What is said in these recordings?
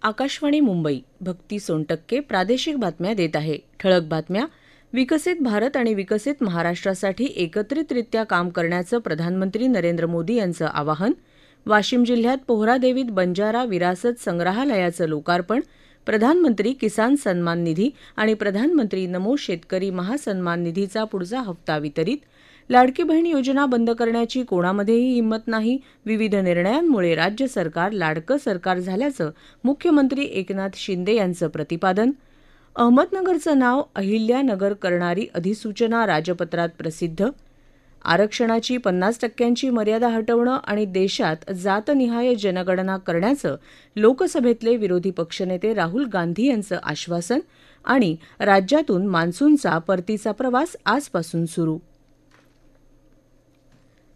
आकाशवाणी मुंबई. भक्ती सोनटक्के प्रादेशिक बातम्या देत आहे. ठळक बातम्या. विकसित भारत आणि विकसित महाराष्ट्रासाठी एकत्रितरित्या काम करण्याचं प्रधानमंत्री नरेंद्र मोदी यांचं आवाहन. वाशिम जिल्ह्यात पोहरादेवीत बंजारा विरासत संग्रहालयाचं लोकार्पण. प्रधानमंत्री किसान सन्मान निधी आणि प्रधानमंत्री नमो शेतकरी महासन्मान निधीचा पुढचा हप्ता वितरित. लाडकी बहीण योजना बंद करण्याची कोणामध्येही हिंमत नाही. विविध निर्णयांमुळे राज्य सरकार लाडकं सरकार झाल्याचं मुख्यमंत्री एकनाथ शिंदे यांचं प्रतिपादन. अहमदनगरचं नाव अहिल्यानगर करणारी अधिसूचना राजपत्रात प्रसिद्ध. आरक्षणाची 50% मर्यादा हटवणं आणि देशात जातनिहाय जनगणना करण्याचं लोकसभेतले विरोधी पक्षनेते राहुल गांधी यांचं आश्वासन. आणि राज्यातून मान्सूनचा परतीचा प्रवास आजपासून सुरू.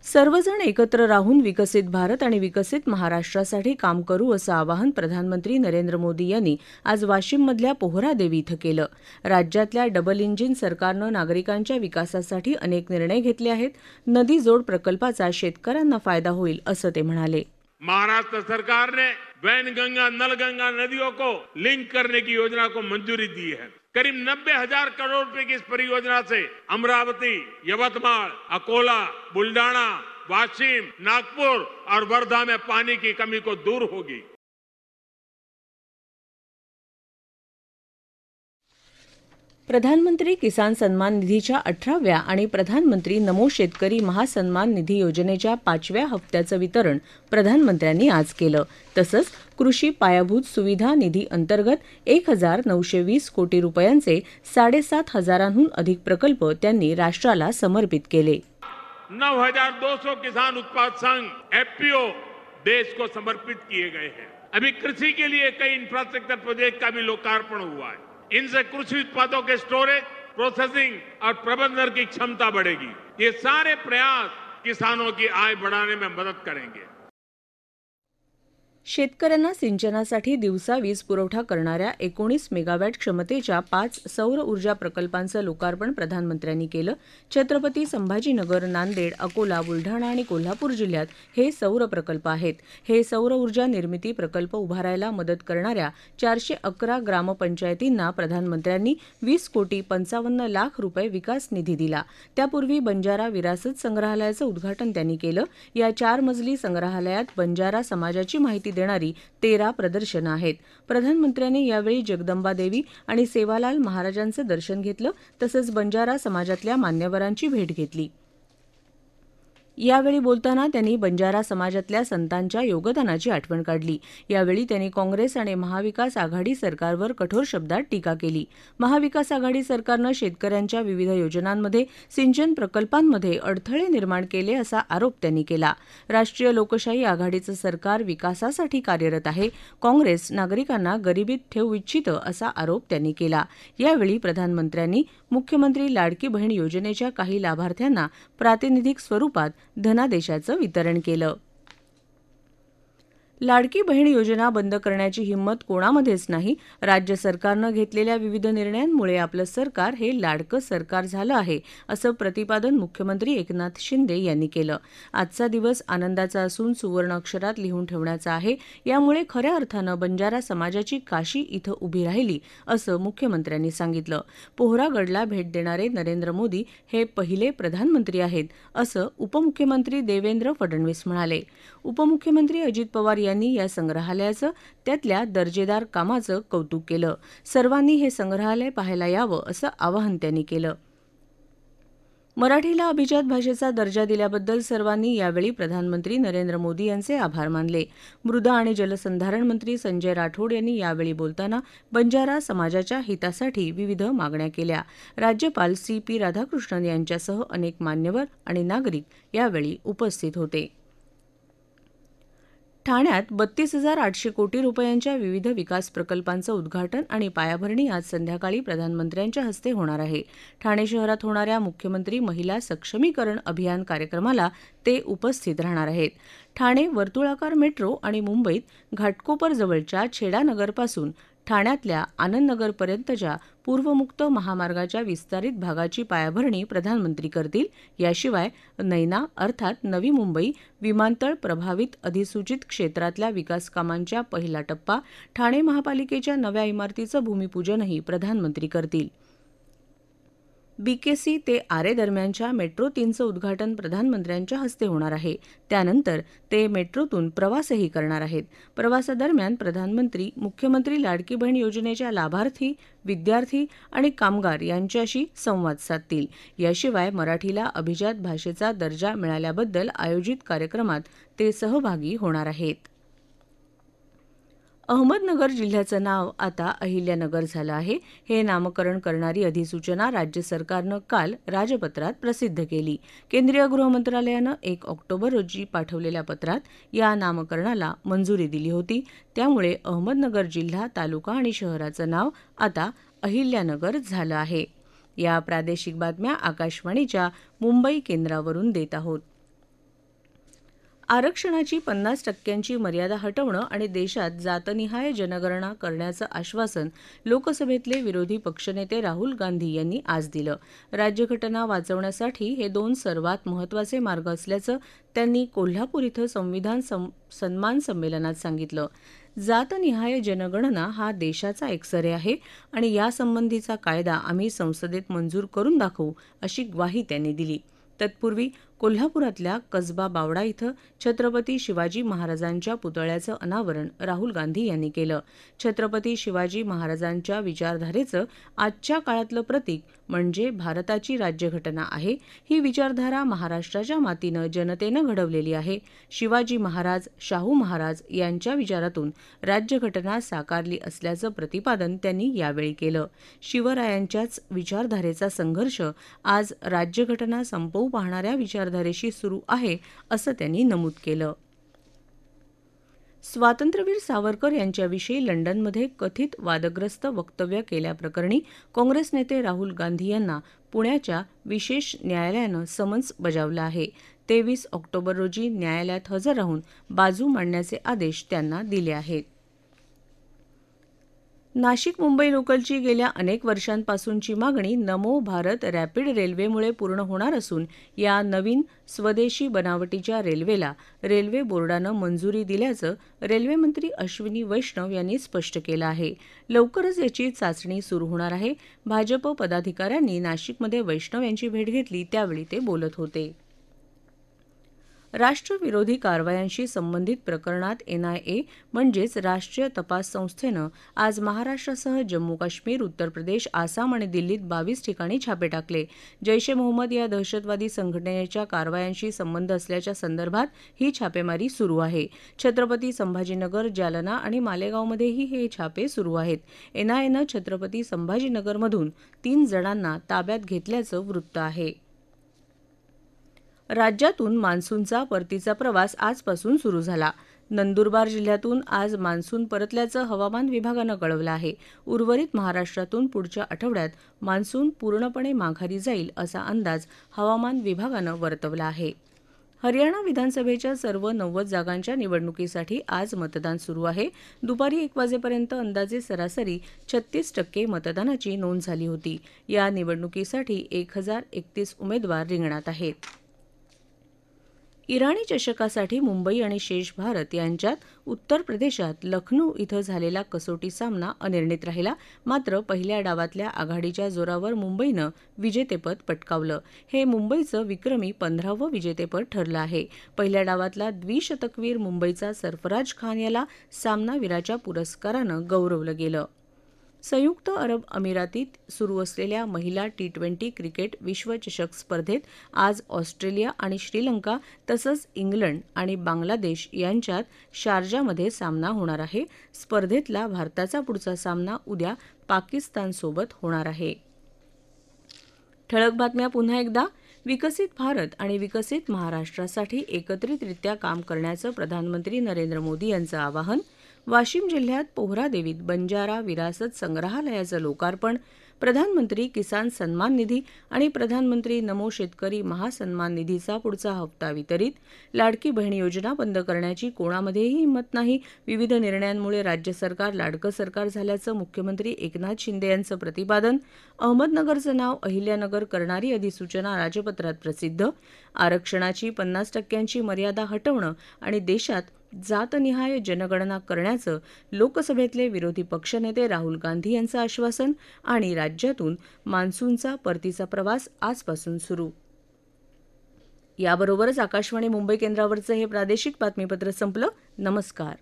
सर्वजण एकत्र राहून विकसित भारत आणि विकसित महाराष्ट्रासाठी काम करू असं आवाहन प्रधानमंत्री नरेंद्र मोदी यांनी आज वाशिममधल्या पोहरादेवी इथं केलं. राज्यातल्या डबल इंजिन सरकारनं नागरिकांच्या विकासासाठी अनेक निर्णय घेतले आहेत. नदी जोड प्रकल्पाचा शेतकऱ्यांना फायदा होईल असं ते म्हणाले. महाराष्ट्र सरकार ने वैनगंगा नलगंगा नदियों को लिंक करने की योजना को मंजूरी दी है. करीब 90,000 करोड़ रुपए की इस परियोजना से अमरावती, यवतमाळ, अकोला, बुल्डाना, वाशिम, नागपुर और वर्धा में पानी की कमी को दूर होगी. प्रधानमंत्री किसान सन्मान निधीच्या 18व्या आणि प्रधानमंत्री नमो शेतकरी महासन्मान निधी योजनेच्या 5व्या हप्त्याचं वितरण प्रधानमंत्र्यांनी आज केलं. तसंच कृषी पायाभूत सुविधा निधी अंतर्गत 1,920 कोटी रुपयांचे 7,500हून अधिक प्रकल्प त्यांनी राष्ट्राला समर्पित केले. 9,200 किसान उत्पाद संघ एफपीओ देश को समर्पित किए गए हैं. अभी कृषि के लिए कई इंफ्रास्ट्रक्चर प्रोजेक्ट का भी लोकार्पण हुआ है. इनसे कृषि उत्पादों के स्टोरेज, प्रोसेसिंग और प्रबंधन की क्षमता बढ़ेगी. ये सारे प्रयास किसानों की आय बढ़ाने में मदद करेंगे. शेतकऱ्यांना सिंचनासाठी दिवसा वीज पुरवठा करणाऱ्या 19 मेगावॅट क्षमतेच्या 5 सौर ऊर्जा प्रकल्पांचं लोकार्पण प्रधानमंत्र्यांनी केलं. छत्रपती संभाजीनगर, नांदेड, अकोला, बुलढाणा आणि कोल्हापूर जिल्ह्यात हे सौर प्रकल्प आहेत. हे सौर ऊर्जा निर्मिती प्रकल्प उभारायला मदत करणाऱ्या 411 ग्रामपंचायतींना प्रधानमंत्र्यांनी 20,55,00,000 रुपये विकास निधी दिला. त्यापूर्वी बंजारा विरासत संग्रहालयाचं उद्घाटन त्यांनी केलं. या 4 मजली संग्रहालयात बंजारा समाजाची माहिती देणारी 13 प्रदर्शनं आहेत. प्रधानमंत्र्यांनी यावेळी जगदंबादेवी आणि सेवालाल महाराजांचं दर्शन घेतलं. तसंच बंजारा समाजातल्या मान्यवरांची भेट घेतली. यावेळी बोलताना त्यांनी बंजारा समाजातल्या संतांच्या योगदानाची आठवण काढली. यावेळी त्यांनी काँग्रेस आणि महाविकास आघाडी सरकारवर कठोर शब्दात टीका केली. महाविकास आघाडी सरकारनं शेतकऱ्यांच्या विविध योजनांमध्ये, सिंचन प्रकल्पांमध्ये अडथळे निर्माण केले असा आरोप त्यांनी केला. राष्ट्रीय लोकशाही आघाडीचं सरकार विकासासाठी कार्यरत आहे. काँग्रेस नागरिकांना गरिबीत ठेवू इच्छितं असा आरोप त्यांनी केला. यावेळी प्रधानमंत्र्यांनी मुख्यमंत्री लाडकी बहीण योजनेच्या काही लाभार्थ्यांना प्रातिनिधिक स्वरूपात धनादेशाचं वितरण केलं. लाडकी बहीण योजना बंद करण्याची हिंमत कोणामध्येच नाही. राज्य सरकारनं घेतलेल्या विविध निर्णयांमुळे आपलं सरकार हे लाडकं सरकार झालं आहे असं प्रतिपादन मुख्यमंत्री एकनाथ शिंदे यांनी केलं. आजचा दिवस आनंदाचा असून सुवर्ण अक्षरात लिहून ठेवण्याचा आहे. यामुळे खऱ्या अर्थानं बंजारा समाजाची काशी इथं उभी राहिली असं मुख्यमंत्र्यांनी सांगितलं. पोहरागडला भेट देणारे नरेंद्र मोदी हे पहिले प्रधानमंत्री आहेत असं उपमुख्यमंत्री देवेंद्र फडणवीस म्हणाले. उपमुख्यमंत्री अजित पवार यांनी या संग्रहालयाचं, त्यातल्या दर्जेदार कामाचं कौतुक केलं. सर्वांनी हे संग्रहालय पाहायला यावं असं आवाहन त्यांनी केलं. मराठीला अभिजात भाषेचा दर्जा दिल्याबद्दल सर्वांनी यावेळी प्रधानमंत्री नरेंद्र मोदी यांचे आभार मानले. मृदा आणि जलसंधारण मंत्री संजय राठोड यांनी यावेळी बोलताना बंजारा समाजाच्या हितासाठी विविध मागण्या केल्या. राज्यपाल CP राधाकृष्णन यांच्यासह अनेक मान्यवर आणि नागरिक यावेळी उपस्थित होते. ठाण्यात 32,800 कोटी रुपयांच्या विविध विकास प्रकल्पांचं उद्घाटन आणि पायाभरणी आज संध्याकाळी प्रधानमंत्र्यांच्या हस्ते होणार आहे. ठाणे शहरात होणाऱ्या मुख्यमंत्री महिला सक्षमीकरण अभियान कार्यक्रमाला ते उपस्थित राहणार आहेत. ठाणे वर्तुळाकार मेट्रो आणि मुंबईत घाटकोपर जवळच्या छेडानगरपासून ठाण्यातल्या आनंदनगरपर्यंतच्या पूर्वमुक्त महामार्गाच्या विस्तारित भागाची पायाभरणी प्रधानमंत्री करतील. याशिवाय नैना अर्थात नवी मुंबई विमानतळ प्रभावित अधिसूचित क्षेत्रातल्या विकासकामांच्या पहिला टप्पा, ठाणे महापालिकेच्या नव्या इमारतीचं भूमिपूजनही प्रधानमंत्री करतील. बीकेसी ते आरे दरम्यानच्या मेट्रो 3चं उद्घाटन प्रधानमंत्र्यांच्या हस्ते होणार आहे. त्यानंतर ते मेट्रोतून प्रवासही करणार आहेत. प्रवासादरम्यान प्रधानमंत्री मुख्यमंत्री लाडकी बहीण योजनेच्या लाभार्थी, विद्यार्थी आणि कामगार यांच्याशी संवाद साधतील. याशिवाय मराठीला अभिजात भाषेचा दर्जा मिळाल्याबद्दल आयोजित कार्यक्रमात ते सहभागी होणार आहेत. अहमदनगर जिल्ह्याचं नाव आता अहिल्यानगर झालं आहे. हे नामकरण करणारी अधिसूचना राज्य सरकारनं काल राजपत्रात प्रसिद्ध केली. केंद्रीय गृहमंत्रालयानं 1 ऑक्टोबर रोजी पाठवलेल्या पत्रात या नामकरणाला मंजुरी दिली होती. त्यामुळे अहमदनगर जिल्हा, तालुका आणि शहराचं नाव आता अहिल्यानगर झालं आहे. या प्रादेशिक बातम्या आकाशवाणीच्या मुंबई केंद्रावरून देत आहोत. आरक्षणाची 50% मर्यादा हटवणं आणि देशात जातनिहाय जनगणना करण्याचं आश्वासन लोकसभेतले विरोधी पक्षनेते राहुल गांधी यांनी आज दिलं. राज्यघटना वाचवण्यासाठी हे 2 सर्वात महत्त्वाचे मार्ग असल्याचं त्यांनी कोल्हापूर इथं संविधान सन्मान संमेलनात सांगितलं. जातनिहाय जनगणना हा देशाचा एक्सरे आहे आणि यासंबंधीचा कायदा आम्ही संसदेत मंजूर करून दाखवू, अशी ग्वाही त्यांनी दिली. तत्पूर्वी कोल्हापुरातल्या कसबा बावडा इथं छत्रपती शिवाजी महाराजांच्या पुतळ्याचं अनावरण राहुल गांधी यांनी केलं. छत्रपती शिवाजी महाराजांच्या विचारधारेचं आजच्या काळातलं प्रतीक म्हणजे भारताची राज्यघटना आहे. ही विचारधारा महाराष्ट्राच्या मातीनं जनतेनं घडवलेली आहे. शिवाजी महाराज, शाहू महाराज यांच्या विचारातून राज्यघटना साकारली असल्याचं प्रतिपादन त्यांनी यावेळी केलं. शिवरायांच्याच विचारधारेचा संघर्ष आज राज्यघटना संपवू पाहणाऱ्या विचारधारेशी सुरू आहे, असं त्यांनी नमूद केलं. स्वातंत्र्यवीर सावरकर यांच्याविषयी लंडनमध्ये कथित वादग्रस्त वक्तव्य केल्याप्रकरणी काँग्रेस नेते राहुल गांधी यांना पुण्याच्या विशेष न्यायालयानं समन्स बजावलं आहे. 23 ऑक्टोबर रोजी न्यायालयात हजर राहून बाजू मांडण्याचे आदेश त्यांना दिले आहेत. नाशिक मुंबई लोकलची गेल्या अनेक वर्षांपासूनची मागणी नमो भारत रॅपिड रेल्वेमुळे पूर्ण होणार असून या नवीन स्वदेशी बनावटीच्या रेल्वेला रेल्वे बोर्डानं मंजुरी दिल्याचं रेल्वेमंत्री अश्विनी वैष्णव यांनी स्पष्ट केलं आहे. लवकरच याची चाचणी सुरू होणार आहे. भाजप पदाधिकाऱ्यांनी नाशिकमध्ये वैष्णव यांची भेट घेतली, त्यावेळी ते बोलत होते. राष्ट्रविरोधी कारवायांशी संबंधित प्रकरणात एनआयए म्हणजेच राष्ट्रीय तपास संस्थेनं आज महाराष्ट्रासह जम्मू काश्मीर, उत्तर प्रदेश, आसाम आणि दिल्लीत 22 ठिकाणी छापे टाकले. जैश ए मोहम्मद या दहशतवादी संघटनेच्या कारवायांशी संबंध असल्याच्या संदर्भात ही छापेमारी सुरू आहे. छत्रपती संभाजीनगर, जालना आणि मालेगावमध्येही हे छापे सुरू आहेत. एनआयएनं छत्रपती संभाजीनगरमधून 3 जणांना ताब्यात घेतल्याचं वृत्त आहे. राज्यातून मान्सूनचा परतीचा प्रवास आजपासून सुरू झाला. नंदुरबार जिल्ह्यातून आज मान्सून परतल्याचं हवामान विभागानं कळवलं आहे. उर्वरित महाराष्ट्रातून पुढच्या आठवड्यात मान्सून पूर्णपणे माघारी जाईल असा अंदाज हवामान विभागानं वर्तवला आहे. हरियाणा विधानसभेच्या सर्व 90 जागांच्या निवडणुकीसाठी आज मतदान सुरू आहे. दुपारी 1 वाजेपर्यंत अंदाजे सरासरी 36% मतदानाची नोंद झाली होती. या निवडणुकीसाठी 1031 उमेदवार रिंगणात आहेत. इराणी चषकासाठी मुंबई आणि शेष भारत यांच्यात उत्तर प्रदेशात लखनौ इथं झालेला कसोटी सामना अनिर्णित राहिला. मात्र पहिल्या डावातल्या आघाडीच्या जोरावर मुंबईनं विजेतेपद पटकावलं. हे मुंबईचं विक्रमी 15वं विजेतेपद ठरलं आहे. पहिल्या डावातला द्विशतकवीर मुंबईचा सरफराज खान याला सामनावीराच्या पुरस्कारानं गौरवलं गेलं. संयुक्त अरब अमिरातीत सुरू असलेल्या महिला T20 क्रिकेट विश्वचषक स्पर्धेत आज ऑस्ट्रेलिया आणि श्रीलंका तसंच इंग्लंड आणि बांगलादेश यांच्यात शारजामध्ये सामना होणार आहे. स्पर्धेतला भारताचा पुढचा सामना उद्या पाकिस्तानसोबत होणार आहे. ठळक बातम्या पुन्हा एकदा. विकसित भारत आणि विकसित महाराष्ट्रासाठी एकत्रितरित्या काम करण्याचं प्रधानमंत्री नरेंद्र मोदी यांचं आवाहन. वाशिम जिल्ह्यात पोहरादेवीत बंजारा विरासत संग्रहालयाचं लोकार्पण. प्रधानमंत्री किसान सन्मान निधी आणि प्रधानमंत्री नमो शेतकरी महासन्मान निधीचा पुढचा हप्ता वितरित, लाडकी बहीण योजना बंद करण्याची कोणामध्येही हिंमत नाही, विविध निर्णयांमुळे राज्य सरकार लाडकं सरकार झाल्याचं मुख्यमंत्री एकनाथ शिंदे यांचं प्रतिपादन, अहमदनगरचं नाव अहिल्यानगर करणारी अधिसूचना राजपत्रात प्रसिद्ध, आरक्षणाची 50% मर्यादा हटवणं आणि देशात जातनिहाय जनगणना करण्याचं लोकसभेतले विरोधी पक्षनेते राहुल गांधी यांचं आश्वासन आणि राज्यातून मान्सूनचा परतीचा प्रवास आजपासून सुरू. याबरोबरच आकाशवाणी मुंबई केंद्रावरचं हे प्रादेशिक बातमीपत्र संपलं. नमस्कार.